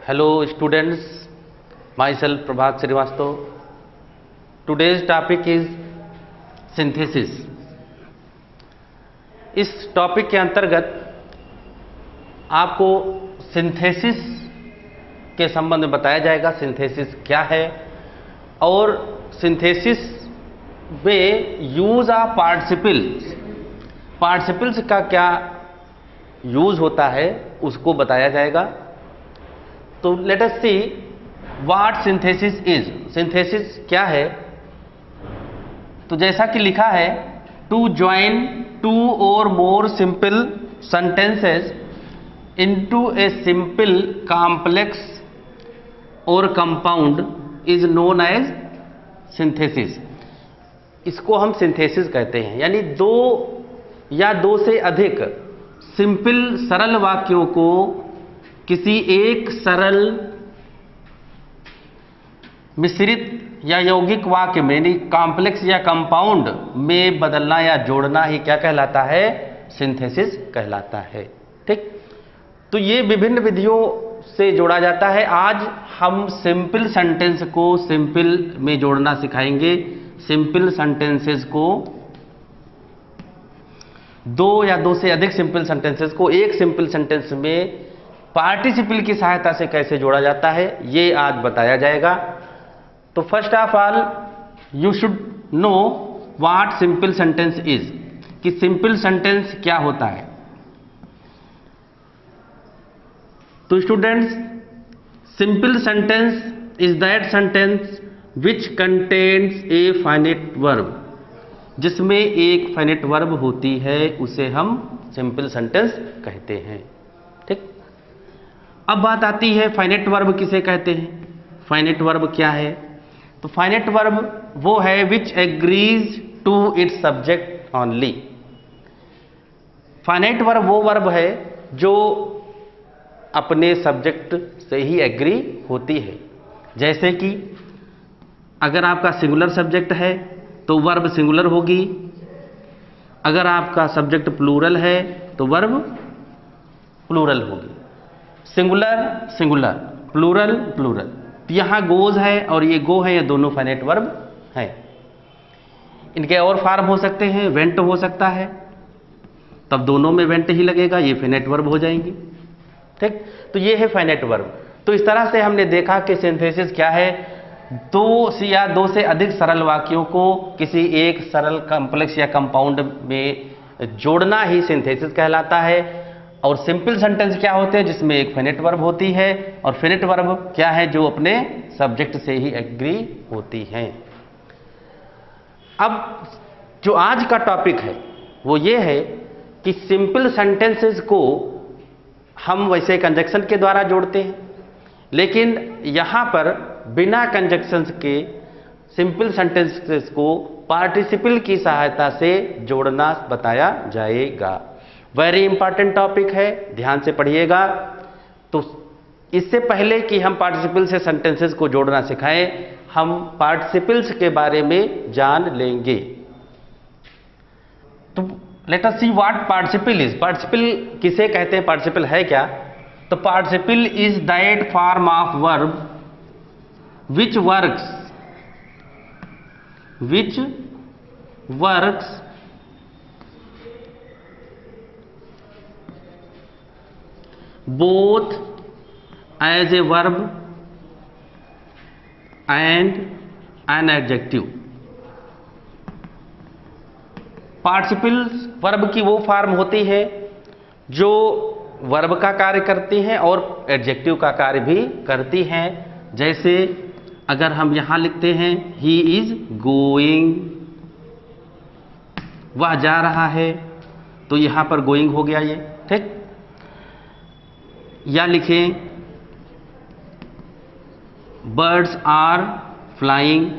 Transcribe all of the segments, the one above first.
Hello students, myself Prabhat Srivastava. Today's topic is synthesis. इस topic के अंतर्गत आपको सिंथेसिस के संबंध में बताया जाएगा। सिंथेसिस क्या है और सिंथेसिस में यूज ऑफ पार्टिसिपल्स का क्या यूज होता है उसको बताया जाएगा। तो let us see what synthesis is. Synthesis क्या है? तो जैसा कि लिखा है, to join two or more simple sentences into a simple complex or compound is known as synthesis. इसको हम सिंथेसिस कहते हैं, यानी दो या दो से अधिक सिंपल सरल वाक्यों को किसी एक सरल मिश्रित या यौगिक वाक्य में, यानी कॉम्प्लेक्स या कंपाउंड में बदलना या जोड़ना ही क्या कहलाता है? सिंथेसिस कहलाता है। ठीक, तो ये विभिन्न विधियों से जोड़ा जाता है। आज हम सिंपल सेंटेंस को सिंपल में जोड़ना सिखाएंगे। सिंपल सेंटेंसेस को, दो या दो से अधिक सिंपल सेंटेंसेस को एक सिंपल सेंटेंस में पार्टिसिपल की सहायता से कैसे जोड़ा जाता है, ये आज बताया जाएगा। तो first of all you should know what simple sentence is, कि सिंपल सेंटेंस क्या होता है। तो students, simple sentence is that sentence which contains a finite verb. जिसमें एक फाइनाइट वर्ब होती है उसे हम सिंपल सेंटेंस कहते हैं। ठीक, अब बात आती है फाइनाइट वर्ब किसे कहते हैं। फाइनाइट वर्ब क्या है? तो फाइनाइट वर्ब वो है which agrees to its subject only. Finite verb वो वर्ब है जो अपने सब्जेक्ट से ही एग्री होती है। जैसे कि अगर आपका सिंगुलर सब्जेक्ट है तो वर्ब सिंगुलर होगी, अगर आपका सब्जेक्ट प्लूरल है तो वर्ब प्लूरल होगी। Singular singular, plural plural. तो यहां गोज है और ये गो है, ये दोनों फाइनाइट वर्ब है। इनके और फॉर्म हो सकते हैं, वेंट हो सकता है, तब दोनों में वेंट ही लगेगा, ये फाइनाइट वर्ब हो जाएंगी। ठीक, तो ये है फाइनाइट वर्ब। तो इस तरह से हमने देखा कि सिंथेसिस क्या है, दो से अधिक सरल वाक्यों को किसी एक सरल कॉम्प्लेक्स या कंपाउंड में जोड़ना ही सिंथेसिस कहलाता है। और सिंपल सेंटेंस क्या होते हैं? जिसमें एक फाइनाइट वर्ब होती है, और फाइनाइट वर्ब क्या है? जो अपने सब्जेक्ट से ही एग्री होती हैं। अब जो आज का टॉपिक है वो ये है कि सिंपल सेंटेंसेस को हम वैसे कंजक्शन के द्वारा जोड़ते हैं, लेकिन यहां पर बिना कंजक्शंस के सिंपल सेंटेंसेस को पार्टिसिपल की सहायता से जोड़ना बताया जाएगा। वेरी इंपॉर्टेंट टॉपिक है, ध्यान से पढ़िएगा। तो इससे पहले कि हम पार्टिसिपल से सेंटेंसेस को जोड़ना सिखाएं, हम पार्टिसिपल्स के बारे में जान लेंगे। तो let us see what participle is. Participle किसे कहते हैं? पार्टिसिपल है क्या? तो participle is that form of verb which works both as a verb and an adjective। Participles verb की वो फॉर्म होती है जो वर्ब का कार्य करती हैं और एडजेक्टिव का कार्य भी करती हैं। जैसे अगर हम यहां लिखते हैं ही इज गोइंग, वह जा रहा है, तो यहां पर गोइंग हो गया ये। ठीक, या लिखें बर्ड्स आर फ्लाइंग,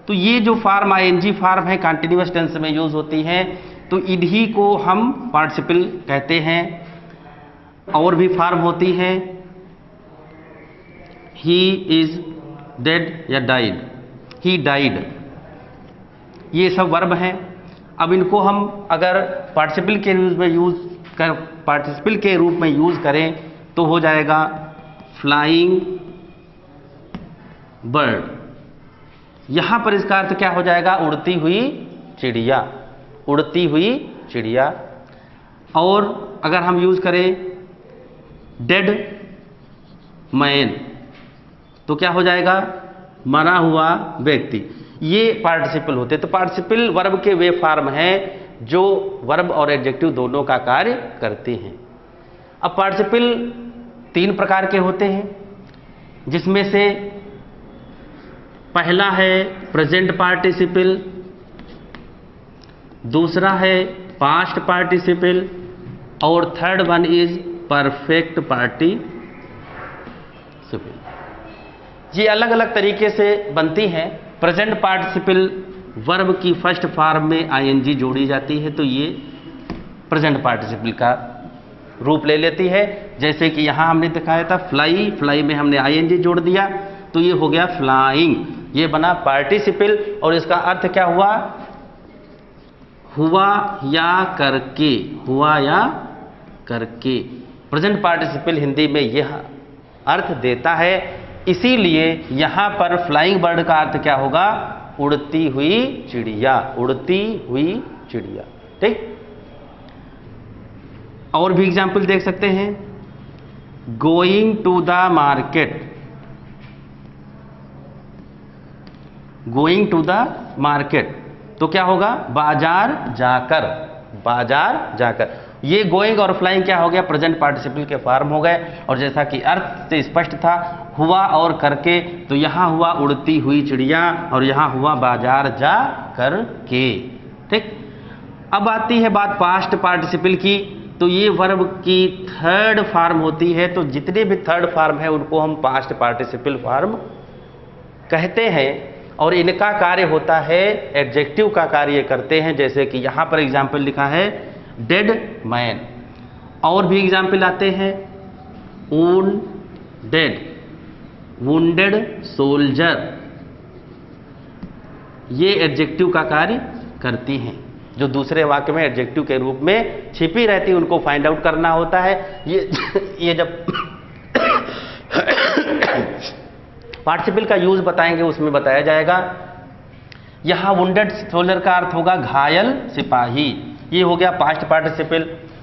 तो ये जो फॉर्म आईएनजी फॉर्म है कंटिन्यूअस टेंस में यूज होती है, तो इन्हीं को हम पार्टिसिपल कहते हैं। और भी फॉर्म होती है ही इज डेड या डाइड, ही डाइड, ये सब वर्ब हैं। अब इनको हम अगर पार्टिसिपल के रूप में यूज कर पार्टिसिपल के रूप में यूज करें तो हो जाएगा फ्लाइंग बर्ड, यहां पर इसका अर्थ क्या हो जाएगा? उड़ती हुई चिड़िया, उड़ती हुई चिड़िया। और अगर हम यूज करें डेड मैन तो क्या हो जाएगा? मरा हुआ व्यक्ति। ये पार्टिसिपल होते हैं। तो पार्टिसिपल वर्ब के वे फॉर्म हैं जो वर्ब और एडजेक्टिव दोनों का कार्य करते हैं। अब पार्टिसिपल 3 प्रकार के होते हैं, जिसमें से पहला है प्रेजेंट पार्टिसिपल, दूसरा है पास्ट पार्टिसिपल और third one is perfect participle. ये अलग अलग तरीके से बनती हैं। प्रेजेंट पार्टिसिपल वर्ब की फर्स्ट फॉर्म में आईएनजी जोड़ी जाती है तो ये प्रेजेंट पार्टिसिपल का रूप ले लेती है। जैसे कि यहां हमने दिखाया था फ्लाई, फ्लाई में हमने आईएनजी जोड़ दिया तो ये हो गया फ्लाइंग, ये बना पार्टिसिपल। और इसका अर्थ क्या हुआ? हुआ या करके, हुआ या करके। प्रेजेंट पार्टिसिपल हिंदी में यह अर्थ देता है, इसीलिए यहां पर फ्लाइंग बर्ड का अर्थ क्या होगा? उड़ती हुई चिड़िया, उड़ती हुई चिड़िया। ठीक, और भी एग्जाम्पल देख सकते हैं। Going to the market, going to the market तो क्या होगा? बाजार जाकर, बाजार जाकर। ये गोइंग और फ्लाइंग क्या हो गया? प्रेजेंट पार्टिसिपल के फॉर्म हो गए। और जैसा कि अर्थ से स्पष्ट था, हुआ और करके, तो यहां हुआ उड़ती हुई चिड़िया और यहां हुआ बाजार जा कर के। ठीक, अब आती है बात पास्ट पार्टिसिपल की। तो ये वर्ब की थर्ड फॉर्म होती है। तो जितने भी थर्ड फॉर्म है उनको हम पास्ट पार्टिसिपल फॉर्म कहते हैं। और इनका कार्य होता है एडजेक्टिव का कार्य करते हैं। जैसे कि यहां पर एग्जाम्पल लिखा है डेड मैन। और भी एग्जाम्पल आते हैं वुंडेड, वुंडेड सोल्जर, ये एडजेक्टिव का कार्य करती हैं। जो दूसरे वाक्य में एडजेक्टिव के रूप में छिपी रहती है उनको फाइंड आउट करना होता है। ये जब पार्टिसिपल का यूज बताएंगे उसमें बताया जाएगा। यहां वुंडेड सोल्जर का अर्थ होगा घायल सिपाही, ये हो गया पास्ट पार्टिसिपल।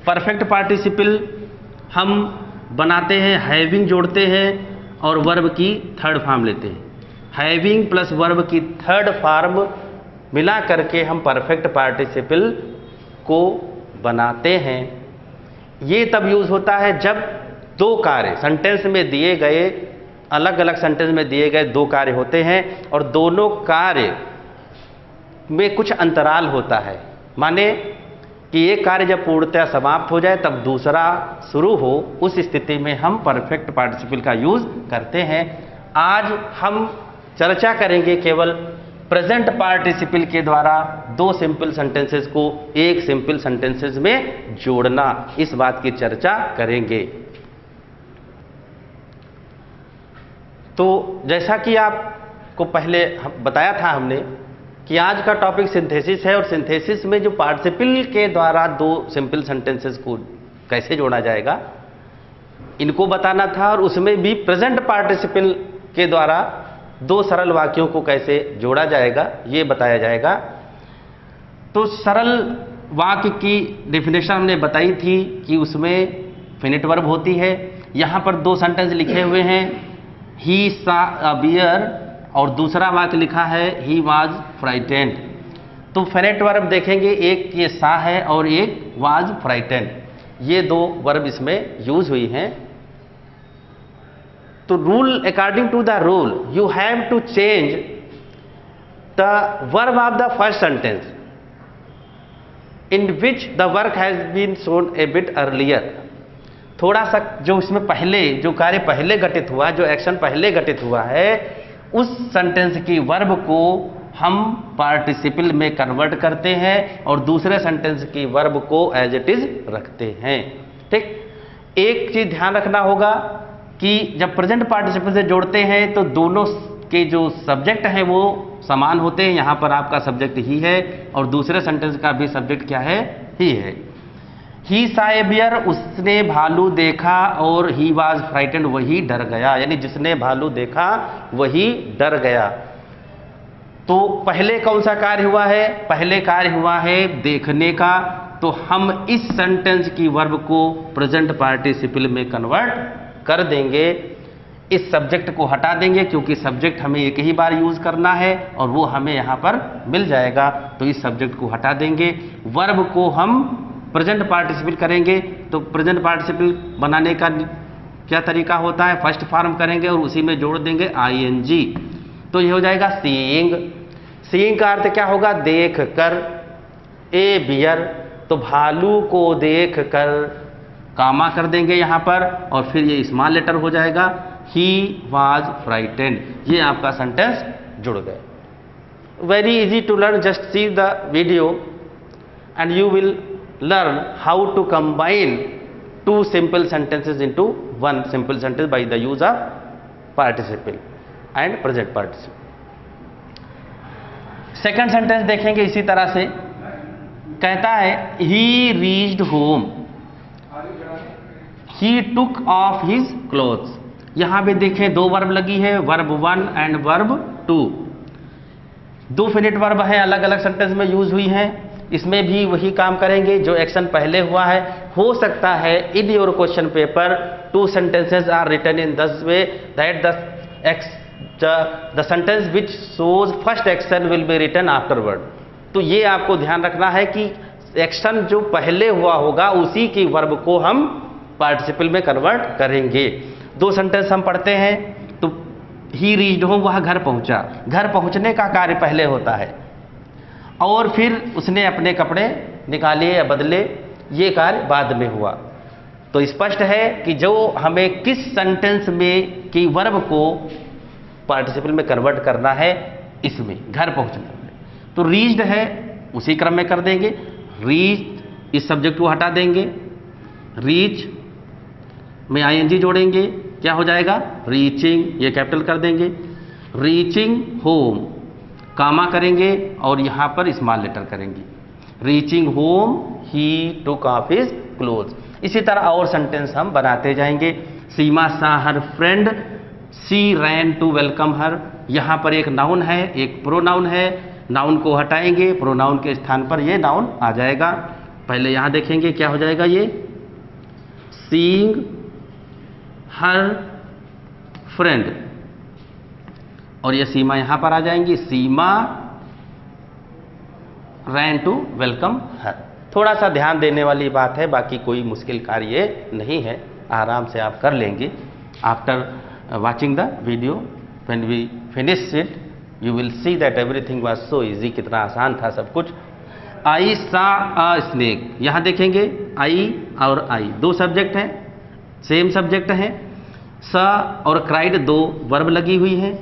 परफेक्ट पार्टिसिपल हम बनाते हैं, हैविंग जोड़ते हैं और वर्ब की थर्ड फॉर्म लेते हैं। हैविंग प्लस वर्ब की थर्ड फॉर्म मिला करके हम परफेक्ट पार्टिसिपल को बनाते हैं। ये तब यूज होता है जब दो कार्य सेंटेंस में दिए गए, अलग अलग सेंटेंस में दिए गए दो कार्य होते हैं और दोनों कार्य में कुछ अंतराल होता है। माने कि एक कार्य जब पूर्णतः समाप्त हो जाए तब दूसरा शुरू हो, उस स्थिति में हम परफेक्ट पार्टिसिपल का यूज करते हैं। आज हम चर्चा करेंगे केवल प्रेजेंट पार्टिसिपल के द्वारा दो सिंपल सेंटेंसेस को एक सिंपल सेंटेंसेस में जोड़ना, इस बात की चर्चा करेंगे। तो जैसा कि आपको पहले बताया था हमने कि आज का टॉपिक सिंथेसिस है और सिंथेसिस में जो पार्टिसिपल के द्वारा दो सिंपल सेंटेंसेस को कैसे जोड़ा जाएगा इनको बताना था, और उसमें भी प्रेजेंट पार्टिसिपल के द्वारा दो सरल वाक्यों को कैसे जोड़ा जाएगा ये बताया जाएगा। तो सरल वाक्य की डेफिनेशन हमने बताई थी कि उसमें फिनिट वर्ब होती है। यहां पर दो सेंटेंस लिखे हुए हैं, ही सा अ बियर, और दूसरा वाक्य लिखा है ही वाज फ्राइटेंड। तो फिनिट वर्ब देखेंगे, एक ये सा है और एक वाज फ्राइटेंड, ये दो वर्ब इसमें यूज हुई हैं। तो rule, according to the rule you have to change the verb of the first sentence in which the work has been shown a bit earlier. थोड़ा सा जो इसमें पहले जो कार्य पहले घटित हुआ, जो एक्शन पहले घटित हुआ है, उस सेंटेंस की वर्ब को हम पार्टिसिपल में कन्वर्ट करते हैं और दूसरे सेंटेंस की वर्ब को एज इट इज रखते हैं। ठीक, एक चीज ध्यान रखना होगा कि जब प्रेजेंट पार्टिसिपल से जोड़ते हैं तो दोनों के जो सब्जेक्ट हैं वो समान होते हैं। यहां पर आपका सब्जेक्ट ही है और दूसरे सेंटेंस का भी सब्जेक्ट क्या है, ही है। ही saw a bear, उसने भालू देखा, और he was frightened, वही डर गया, यानी जिसने भालू देखा वही डर गया। तो पहले कौन सा कार्य हुआ है? पहले कार्य हुआ है देखने का। तो हम इस सेंटेंस की वर्ब को प्रेजेंट पार्टिसिपल में कन्वर्ट कर देंगे। इस सब्जेक्ट को हटा देंगे क्योंकि सब्जेक्ट हमें एक ही बार यूज करना है और वो हमें यहाँ पर मिल जाएगा। तो इस सब्जेक्ट को हटा देंगे, वर्ब को हम प्रेजेंट पार्टिसिपल करेंगे। तो प्रेजेंट पार्टिसिपल बनाने का क्या तरीका होता है? फर्स्ट फॉर्म करेंगे और उसी में जोड़ देंगे आईएनजी। तो ये हो जाएगा सीइंग। सीइंग का अर्थ क्या होगा? देख कर। ए बियर, तो भालू को देख कर, कामा कर देंगे यहाँ पर, और फिर ये स्मॉल लेटर हो जाएगा ही वॉज फ्राइटेंड। ये आपका सेंटेंस जुड़ गए। Very easy to learn, just see the video and you will learn how to combine two simple sentences into one simple sentence by the use of participle and present participle। Second sentence देखेंगे इसी तरह से, कहता है he reached home, he took off his clothes। यहां पे देखें दो वर्ब लगी है, वर्ब 1 एंड वर्ब 2। दो फिनिट वर्ब है, अलग अलग सेंटेंस में यूज हुई है। इसमें भी वही काम करेंगे जो एक्शन पहले हुआ है। हो सकता है in your question paper 2 sentences are written in this way that the sentence which shows first action will be written afterward. तो ये आपको ध्यान रखना है कि एक्शन जो पहले हुआ होगा उसी की वर्ब को हम पार्टिसिपल में कन्वर्ट करेंगे। 2 सेंटेंस हम पढ़ते हैं। तो ही रीच्ड होम, वह घर पहुंचा। घर पहुंचने का कार्य पहले होता है और फिर उसने अपने कपड़े निकाले या बदले, ये कार्य बाद में हुआ। तो स्पष्ट है कि जो हमें किस सेंटेंस में की वर्ब को पार्टिसिपल में कन्वर्ट करना है, इसमें घर पहुंचने में। तो रीच्ड है, उसी क्रम में कर देंगे। रीच, इस सब्जेक्ट को हटा देंगे, रीच में आईएनजी जोड़ेंगे, क्या हो जाएगा? रीचिंग, ये कैपिटल कर देंगे। रीचिंग होम, कामा करेंगे और यहां पर स्मॉल लेटर करेंगे। Reaching home he took off his clothes. इसी तरह और सेंटेंस हम बनाते जाएंगे। Seema saw her friend, she ran to welcome her. यहां पर एक नाउन है, एक प्रोनाउन है। नाउन को हटाएंगे, प्रोनाउन के स्थान पर ये नाउन आ जाएगा। पहले यहां देखेंगे क्या हो जाएगा, ये सीइंग हर फ्रेंड, और ये सीमा यहां पर आ जाएंगी। सीमा रैन टू वेलकम हर। थोड़ा सा ध्यान देने वाली बात है, बाकी कोई मुश्किल कार्य नहीं है, आराम से आप कर लेंगे। After watching the video when we finish it you will see that everything was so easy. कितना आसान था सब कुछ। आई सा अ स्नेक, यहां देखेंगे आई और आई 2 सब्जेक्ट हैं, सेम सब्जेक्ट हैं। सा और क्राइड 2 वर्ब लगी हुई है।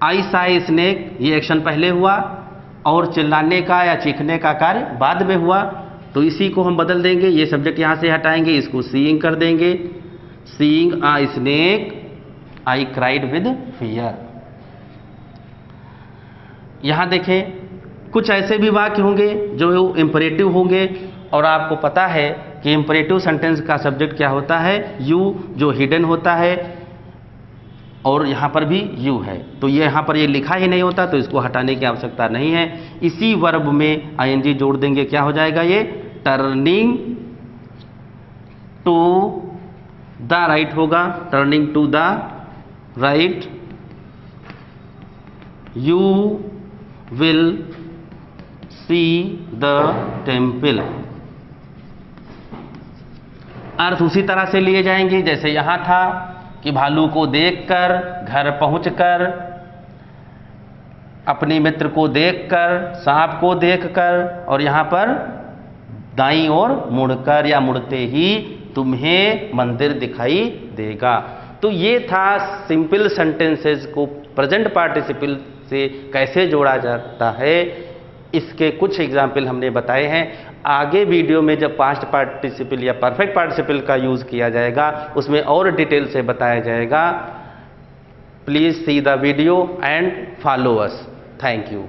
आई सा ए स्नेक, ये एक्शन पहले हुआ और चिल्लाने का या चीखने का कार्य बाद में हुआ। तो इसी को हम बदल देंगे, ये सब्जेक्ट यहां से हटाएंगे, इसको सीइंग कर देंगे। Seeing a snake I cried with fear. यहां देखें कुछ ऐसे भी वाक्य होंगे जो इंपरेटिव होंगे, और आपको पता है कि इंपरेटिव सेंटेंस का सब्जेक्ट क्या होता है? यू, जो हिडन होता है, और यहाँ पर भी यू है। तो ये यहाँ पर ये लिखा ही नहीं होता, तो इसको हटाने की आवश्यकता नहीं है। इसी वर्ब में आईएनजी जोड़ देंगे, क्या हो जाएगा? ये टर्निंग टू द राइट होगा। Turning to the right, you will see the temple. अर्थ उसी तरह से लिए जाएंगे जैसे यहां था कि भालू को देखकर, घर पहुंचकर, अपने मित्र को देखकर, सांप को देखकर, और यहां पर दाईं ओर मुड़कर या मुड़ते ही तुम्हें मंदिर दिखाई देगा। तो ये था सिंपल सेंटेंसेस को प्रेजेंट पार्टिसिपल से कैसे जोड़ा जाता है, इसके कुछ एग्जाम्पल हमने बताए हैं। आगे वीडियो में जब पास्ट पार्टिसिपल या परफेक्ट पार्टिसिपल का यूज किया जाएगा उसमें और डिटेल से बताया जाएगा। Please see the video and follow us. Thank you.